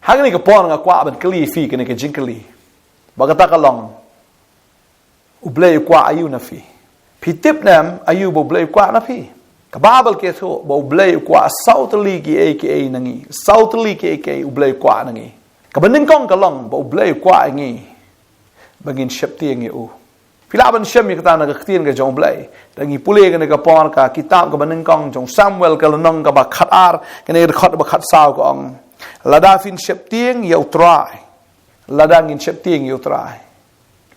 hang ni ke pon nga kwa ban kli fi ke ni ke jingkli ba kata kalong ublay kwa ayu na fi pitip nam ayu bo blay kwa na fi ka babel ke tho bo blay kwa sautli ki aka nangi sautli ki aka ublay kwa nangi ka banin kong kalong bo blay kwa ngi bagin shapti ngi u Pilaban shem yi kata naga khtien ka jong blay dangi pule ka naga pon ka kitab ka banin kong jong Samuel ka lanong ka ba khatar ka naga khat ba khat saw ka ong lada fin shaptieng yau trai ladangin shaptieng yau trai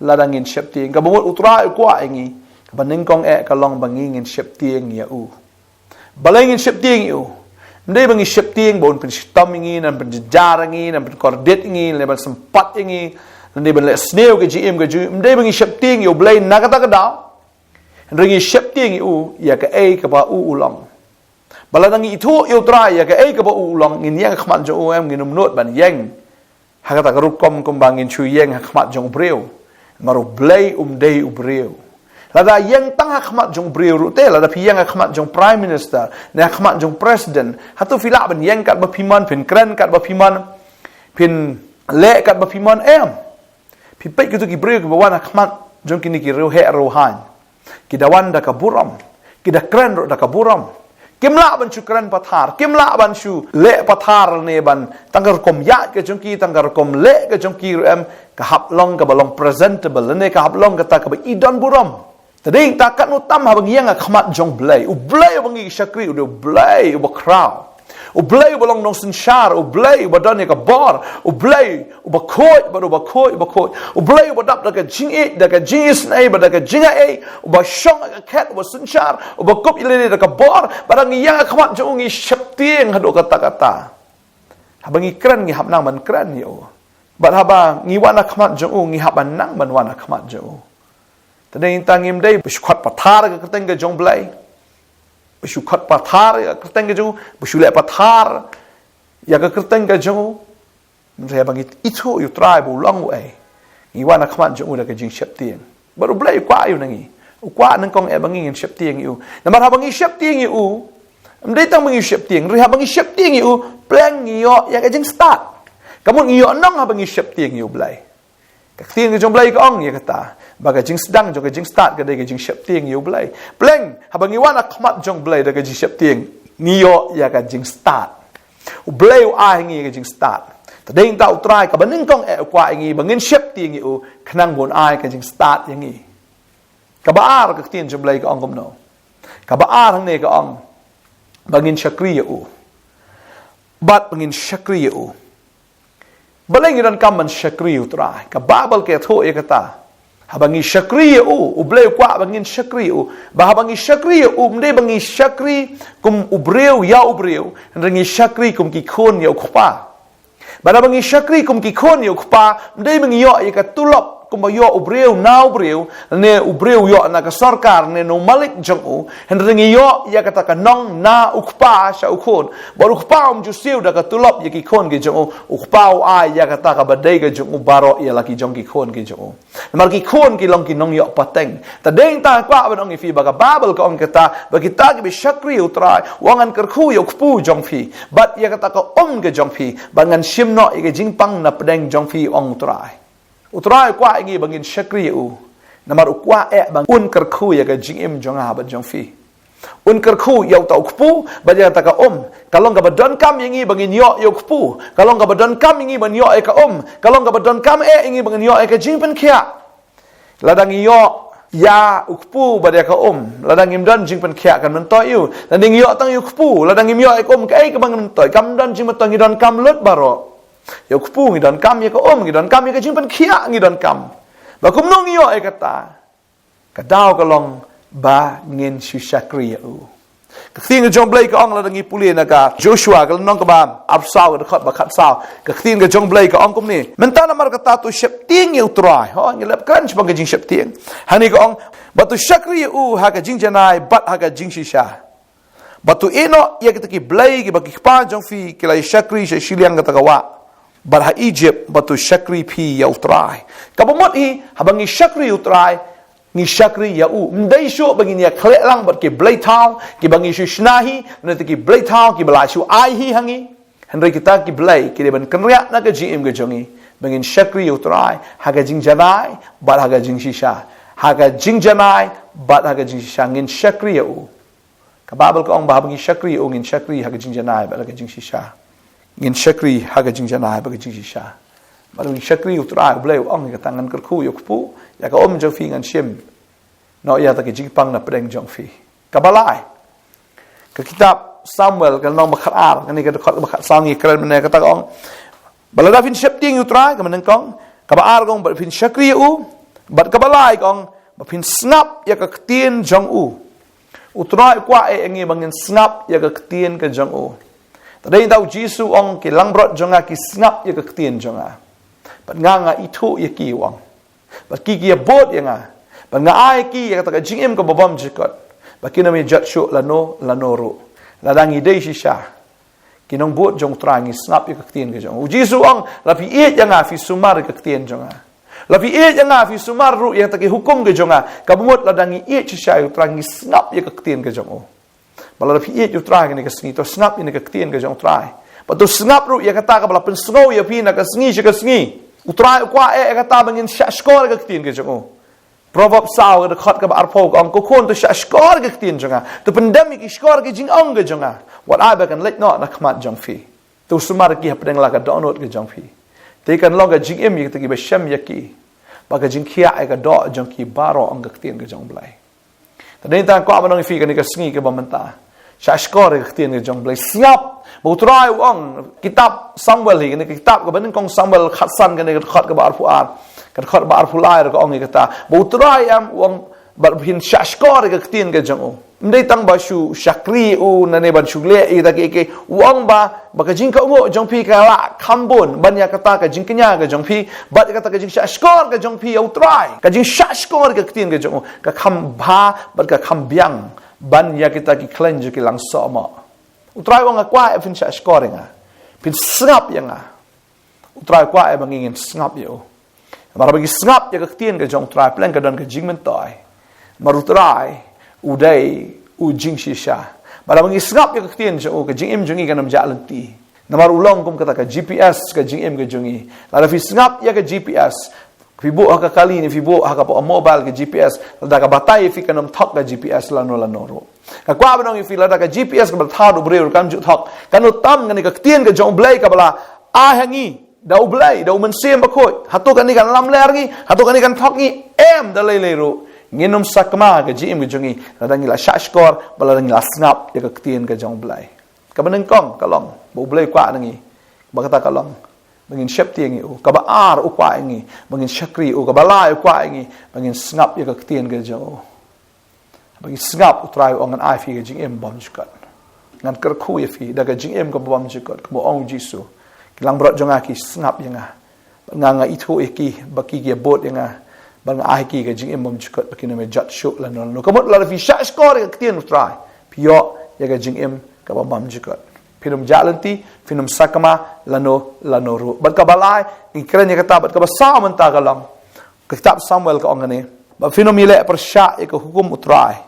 ladangin shaptieng ka bumut utrai kwa ngi ka banin kong ka long bangingin shaptieng ya u balengin shaptieng yu mdai bangi shaptieng bon pen stam ngi nan pen jar ngi nan pen kordet ngi le ban sempat ngi Nanti benda sneo ke GM ke ju, mendai bengi shapting you blay nakata ke dau, rengi shapting you ya ke A ke ba u ulang, baladangi itu you try ya ke A ke ba u ulang, ngin yang khmat jong em ngin menut ban yang, hakata kerukom kumbangin chu yang khmat jong breu, ngaru blay day breu, lada yang tang khmat jong breu rute, lada pi yang khmat jong prime minister, na khmat jong president, hatu filak ban yang kat ba piman pin kren kat ba piman pin le kat ba piman em. Pipai gitu ki breu ki bawan khmat jong kini ki reu he rohan ki dawan da kaburam ki da kren ro da kaburam kimla ban chu kren pathar kimla ban chu le pathar ne ban tanggar kom ya ke jong ki tanggar kom le ke jong ki em ka hap long ka balong presentable ne ka hap long ka ta ka ba idon buram tading takat nu tam ha bang yang khmat jong blai u blai bangi shakri u blai u ba kraw Ublay balong nong sensyar, ublay badan ya kabar, ublay ubakoi, baru bakoi, ublay badap daga jingit, daga jingis nai, daga jingai, ubashong daga cat, ubasensyar, ubakop ilele daga bar, barang yang akmat jongi syaptieng hado kata-kata. Habangi keren ngi hab nang ban keren yo. Bat haba ngi wana akmat jong ngi hab nang ban wana akmat jong. Tadeng tangim dai bishkwat pathar ka keteng ga jong blay. Bersyukat pathar ya kerteng ke jauh, bersyulek pathar ya ke kerteng ke jauh. Saya bagi itu you try ulang iwan akhmat jauh dah ke jing syaptieng. Baru belai kuat you nangi. Kuat nengkong bangin syaptieng you. Nampak bangi syaptieng you. Mendai tang bangi syaptieng, riha bangi syaptieng you. Plan yo ya ke jing start. Kamu yo nong bangi syaptieng you belai. Kerteng ke jauh belai ke ong ya kata. Baga jing sedang jong jing start ke jing syaptieng you belai. Pleng habang iwan akhmat jong belai da jing syaptieng niyo ya ka jing start. U belai u ai ngi ka jing start. Tadeng ta utrai ka baning kong kwa ngi bangin syaptieng you khnang bon ai ka jing start yang ngi. Ka baar ka tien jong belai ka ong kom no. Ka baar hang ne ka ong bangin syakri you. Bat bangin syakri you. Baleng iran kam man syakri utrai. Ka babal ke tho ya kata. Habangi syakri ublay kwa bangin syakri bahabangi syakri mde bangi syakri kum ubreu ya ubreu rengi syakri kum ki khon ya ukpa bada bangi syakri kum ki khon ya ukpa mde bangi yo ya ka tulop kum ba yo ubreu na ubreu ne ubreu yo na ka sarkar ne no malik jong rengi yo ya kata ka nong na ukpa sha ukhon baru ukpa ju siu da ka tulop ya ki khon ki jong ukpa ai ya kata ka badai ka jong baro ya laki jong ki khon ki jong Mar ki khon ki long ki nong yo pateng tadeng ta kwa ban ong fi baga babel ka ong kata bagi ta ki syakri utrai wangan kerkhu yo kpu jong fi bat ya kata ka ke jong fi bangan shimno ke jingpang na pedeng jong fi ong utrai kwa ngi bangin syakri namar kwa bang un kerkhu ya ka jingim jong ha ban jong fi un kerkhu yo ta kpu ba ya ta ka kalong ka badon kam yangi bangin yo kpu kalong ka badon kam yangi ban yo ka kalong ka badon kam yangi bangin yo ka jingpen khia ladang yo ya ukpu bade ka ladang im don jing pen khia kan mentoi yu ladang yo tang yu ukpu ladang im yo ka ka bang mentoi kam don jing mentoi don kam lut baro yo ukpu ngi don kam ya ka ngi don kam ya ka jing pen khia ngi don kam ba kum nong yo kata ka dau ka long ba ngin shu syakri Kething jong blai ka ong la dangi puli na ka Joshua ka nong ka ba absaw ka ba khat saw kething ka jong blai ka ong kum ni mentana mar ka tatu syapting yu trai ho ngilap kan bang ka jing syapting hani ka ong batu syakri ha ka jing janai bat ha ka jing shisha batu eno ya kita ki blai ki ba ki pa jong fi ki lai syakri sha shiliang ka wa bar ha Egypt batu syakri pi yu trai ka bomot hi habangi syakri yu trai ni syakri ya mdai syo bagi ni khlek lang bat ki blai thau ki bangi shu shnahi nanti ki blai thau ki bala shu ai hi hangi Henry kita ki belai ki ban kenriak na ke jim ke jongi bangin syakri utrai haga jing janai bat haga jing shisha haga jing janai bat haga jing shisha ngin syakri u ka babel ko ong ba bangi syakri u ngin syakri haga jing janai bat haga jing shisha ngin syakri haga jing janai bat haga jing shisha balung syakri utrai belai ong ka tangan kerku yu kupu ya ka om jong fi ngan shim no ya ta ke jing pang na pedeng jong fi ka balai ke kitab Samuel kan nong bakar kan ni ka bakar sangi keren mena kata kong balada fin shepting utrai ka meneng kong ka baar kong fin syakri u bat ka balai kong ba fin snap ya ka ktien jong u utrai kwa engi bangin snap ya ka ktien ka jong u tadai tau jisu ong ki langbrot jonga ki snap ya ka ktien jonga bat nga itu ya ki wang bat ki ya bot ya nga bat nga ai ki ya ka jingim ka babam jikot ba kinami jat shu lano ru ladang idei shisha kinong buat jong trangi snap ya kaktien ke jong jisu ang lapi e janga fi sumar kaktien jonga lapi e janga fi sumar ru yang taki hukum ke jonga kabumot ladang e shisha yu trangi snap ya kaktien ke jong bala lapi e yu trangi ne kasngi to snap ya kaktien ke jong trai patu snap ru ya kata ka bala pen snow ya pi na kasngi utrai kwa kata bangin shashkor kaktien ke jong Proverb sao ke dekat ke arpog ang kokon to shashkor ke tin jonga to pandemic ishkor ke jing ang ke jonga what I bakan let not na kmat jong fi to sumar ki hapdeng la ka download ke jong fi te kan long ke jing em ye te ki be shem ye ki ba ka jing khia ai ka do jong ki baro ang ke tin ke jong blai ta den ta ko abanong fi ke ni ka sngi ke bamanta shashkor ke tin ke jong blai siap butrai ang kitab Samuel hi ke kitab ke ban kong Samuel khatsan ke ni dekat ke arpuar kan khot bar fulai ko ong kata butrai am wong bar hin shashkor ke tin ke jong ndai tang ba shu shakri u na ne ban shugle i ta ke wong ba ka jing ka ngo jong pi ka la khambon ban ya kata ka jing kenya ke jong pi bat kata ka jing shashkor ke jong pi utrai ka jing shashkor ke tin ke jong ka kham ba bat ka kham byang ban ya kita ki cleanse ki lang so ma utrai wong kwa fin shashkor nga pin snap yang utrai kwa bangin snap yo Mara bagi snap ya kaktien ke jong trai plan ka dan ke jing mentai maru trai udai ujing shisha mara bagi snap ya kaktien jo ke jing im jongi kanam jalan ti namar ulong kum kata ka GPS ke jing im ke jongi la fi snap ya ke GPS fibo ka kali ni fibo ka po mobile ke GPS la ka batai fi kanam thok ka GPS la no ro ka kwa banong fi la ka GPS ka batha do bre kam ju thok kanu tam ngani kaktien ke jong blai ka bala a hangi dau blai dau mensem bakoi hatu kan ni kan lam ler ngi hatu kan ni kan thok ngi em da le ro nginum sakma ga jim ge jongi radang la shashkor baladang la snap ya ka ktien ga jong blai ka baneng kong kalong bo blai kwa ngi ba kata kalong bangin shep ti ngi u ka ba ar u kwa ngi bangin shakri u ka ba la u kwa ngi bangin snap ya ka ktien ga jong bangin snap u try ong an ai fi ga jing em bom jkat ngan ker khu ya fi da ga jing em ka bom jkat ko ong jisu kilang brot jonga ki snap yanga nga itu eki baki ge bot yanga bang ai ki ge jing emom chukot baki na me jat shuk la no kamot la fi sha score ke tien try pio ya ge jing em ka bam chukot pinum jalanti pinum sakama lano ru bat ka balai ikren ya kata bat ka sa menta galang kitab Samuel ka ongane ba pinum ile persya e ka hukum utrai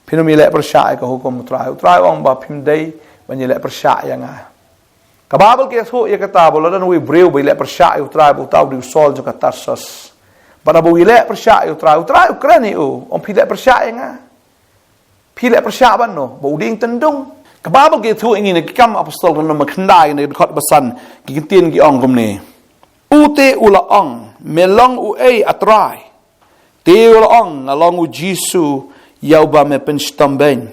pinum ile persya e ka hukum utrai ong ba pim dei ban ile persya yanga kababel ke so ya kata bola dan we breu bile persya utrai bu tau di sol jo kata sos pada bu ile persya utrai ukraini on pile persya nga pile persya ban no bu ding tendung kababel ke so ingin kam apostol kan makndai ne khot basan ki tin ki ong gumne ute ula ong melong u ei atrai te ula ong along u jisu yau ba me penstamben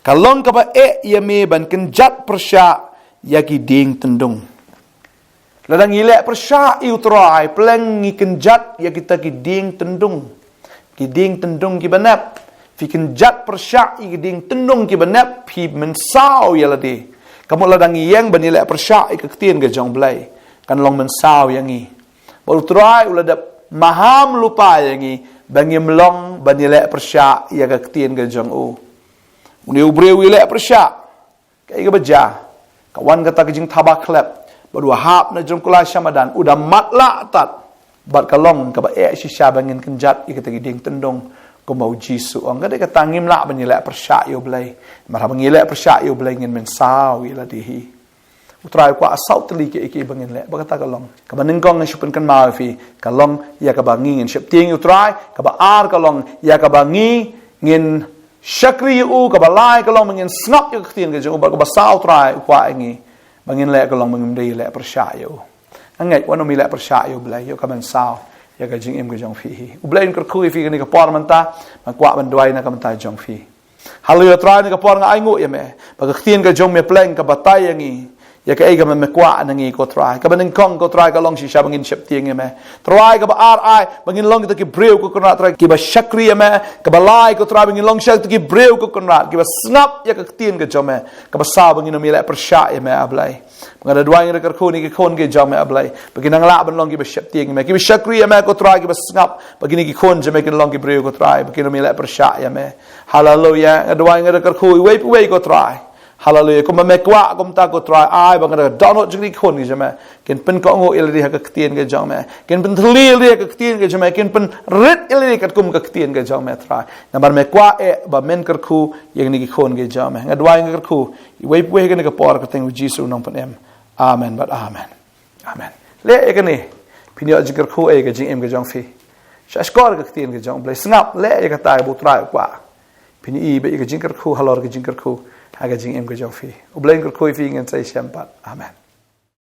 kalong ka ba ya me ban kenjat persya yaki ding tendung ladang ilek persya utrai pleng ngi kenjat ya kita ki ding tendung ki banap fi kenjat persya ki ding tendung ki banap pi mensau ya lade kamu ladang yang ban ilek persya ki ktien ga jong blai kan long mensau yang ngi baru trai uladap maham lupa yang ngi bangi melong ban ilek persya ya ga ktien ga jong uni ubre ilek persya kai ga baja kawan kata kejing tabak klep berdua hap na jom kula syamadan udah matla tat bat kalong ka ba shisha bangin kenjat ikata giding tendong ko mau jisu ang kada kata ngimla banilek persya yo blai marha bangilek persya yo blai ngin men saw ila dihi utrai kwa asau teli ke iki bangin le bagata kalong ka baning kong ngashupen kan ma fi kalong ya ka bangi ngin shep ting utrai ka ba ar kalong ya ka bangi ngin shakri u ka ba lai kalong ngin snap yu khtien ke jo ba ka ba sau utrai kwa ngi bangin le kalong bangin dei le pershayo angai wano mi le pershayo blai yo ka ban sau ya ka jing em ke jong fi u blai kar khu fi ni ka por manta ma kwa ban dwai na ka manta jong fi halu utrai ni ka por nga ai ngu ya me ba ka khtien ke jong me pleng ka batai ngi ya ka ega me kwa nangi ko try ka banin kong ko try ka long si shabangin shep tieng me try ka ba ar ai bangin long ki breu ko konat try ki ba shakri me ka ba lai ko try bangin long shak ki breu ko konat ki ba snap ya ka tien ka jome ka ba sa bangin no mi la persha me ablai ngada duai ngada ko ni ki kon ke jome ablai bangin ang la ban long ki ba shep tieng me ki ba shakri me ko try ki ba snap bangin ki kon jome ki long ki breu ko try bangin no mi la persha me hallelujah duai ngada ko we ko try hallelujah ko me kwa kom ta ko try ai bang da download jing khon ni jame ken pen ko ngo il ri ha ka ktien ke jame ken pen thli ri ka ktien ke jame ken pen rit il ri ka kum ka ktien ke jame try nambar me kwa e ba men kar khu yeng ni khon ke jame ngadwai ngar khu we ke ni ka por ka teng jisu nong pen em amen but amen amen le e ke ni pinyo jing kar khu e ke jing em ke jong fi shashkor ka ktien ke jong ble snap le e ka tai bu try kwa pini i be ke jing kar khu halor ke jing kar khu aga jing em ke jong fi u bleng ko koi fi ngen sai shampat amen